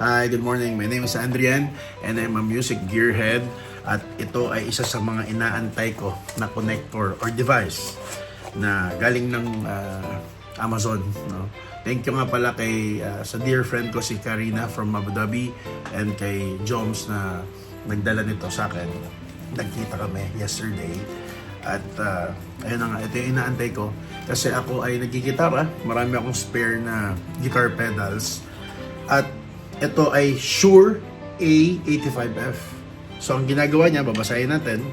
Hi, good morning. My name is Andrian and I'm a music gearhead at ito ay isa sa mga inaantay ko na connector or device na galing ng Amazon. No? Thank you nga pala kay sa dear friend ko si Karina from Abu Dhabi and kay Joms na nagdala nito sa akin. Nagkita kami yesterday at ayun na nga, ito yung inaantay ko kasi ako ay nagigitara. Marami akong spare na guitar pedals at ito ay Shure A85F. So ang ginagawa niya, babasahin natin.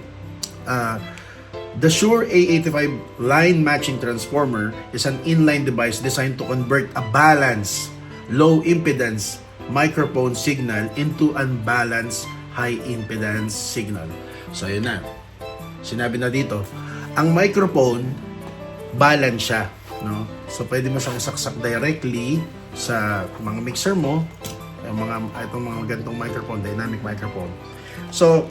The Shure A85 line matching transformer is an inline device designed to convert a balanced low impedance microphone signal into unbalanced high impedance signal. So yun na. Sinabi na dito, ang microphone balance siya, no? So pwede mo siyang saksak directly sa mga mixer mo, itong mga ganitong microphone, dynamic microphone. So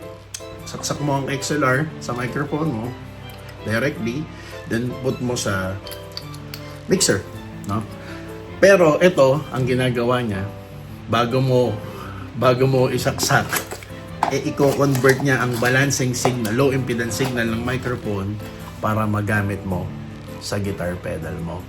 saksak mo ang XLR sa microphone mo directly, then put mo sa mixer, no? Pero ito ang ginagawa niya, bago mo isaksak, i-convert niya ang balancing signal, low impedance signal ng microphone para magamit mo sa guitar pedal mo.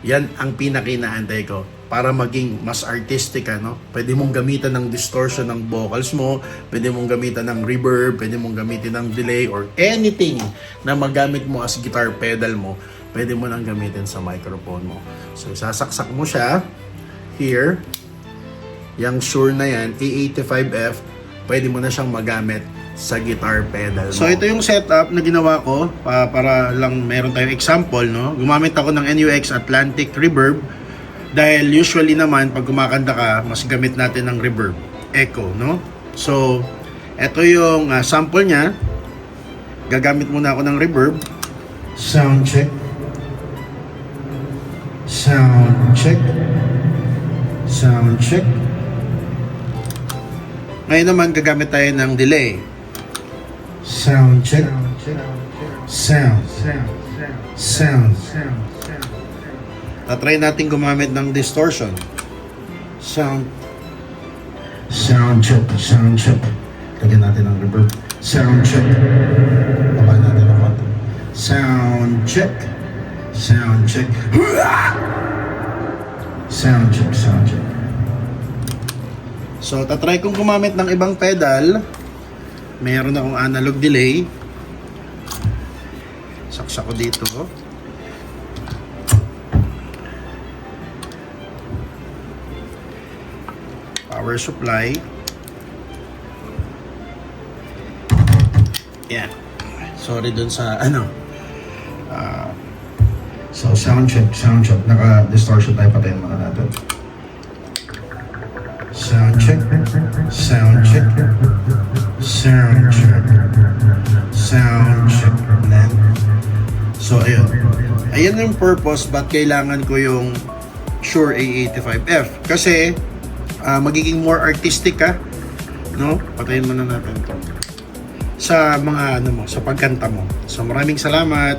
Yan ang pinakinaantay ko para maging mas artistic ka, no? Pwede mong gamitan ng distortion ng vocals mo, pwede mong gamitan ng reverb, pwede mong gamitin ng delay or anything na magamit mo as guitar pedal mo, pwede mo nang gamitin sa microphone mo. So sasaksak mo siya here, yung Shure na yan, A85F, pwede mo na siyang magamit sa guitar pedal mo. So ito yung setup na ginawa ko para lang meron tayong example, no? Gumamit ako ng NUX Atlantic Reverb dahil usually naman pag kumakanta ka, mas gamit natin ng reverb, echo, no? So ito yung sample niya. Gagamit muna ako ng reverb. Sound check. Sound check. Sound check. Ngayon naman, gagamit tayo ng delay. Sound check. Sound. Sound. Tatry natin gumamit ng distortion. Sound. Sound check. Sound check. Lagyan natin ng reverb. Sound check. Baba natin ang konti. Sound check. Sound check. Sound check. Sound check. So, tatry kong gumamit ng ibang pedal. Meron akong analog delay. Saksak ko dito. Power supply. Yan. Sorry dun sa so, sound check. Naka-distortion tayo, patayin muna natin. Sound check. Sound check. Sound check. Sound check. So, ayun. Ayan yung purpose ba't kailangan ko yung Shure A85F. Kasi, magiging more artistic ka, no? Patayin muna natin ito. Sa mga, sa pagkanta mo. So, maraming salamat.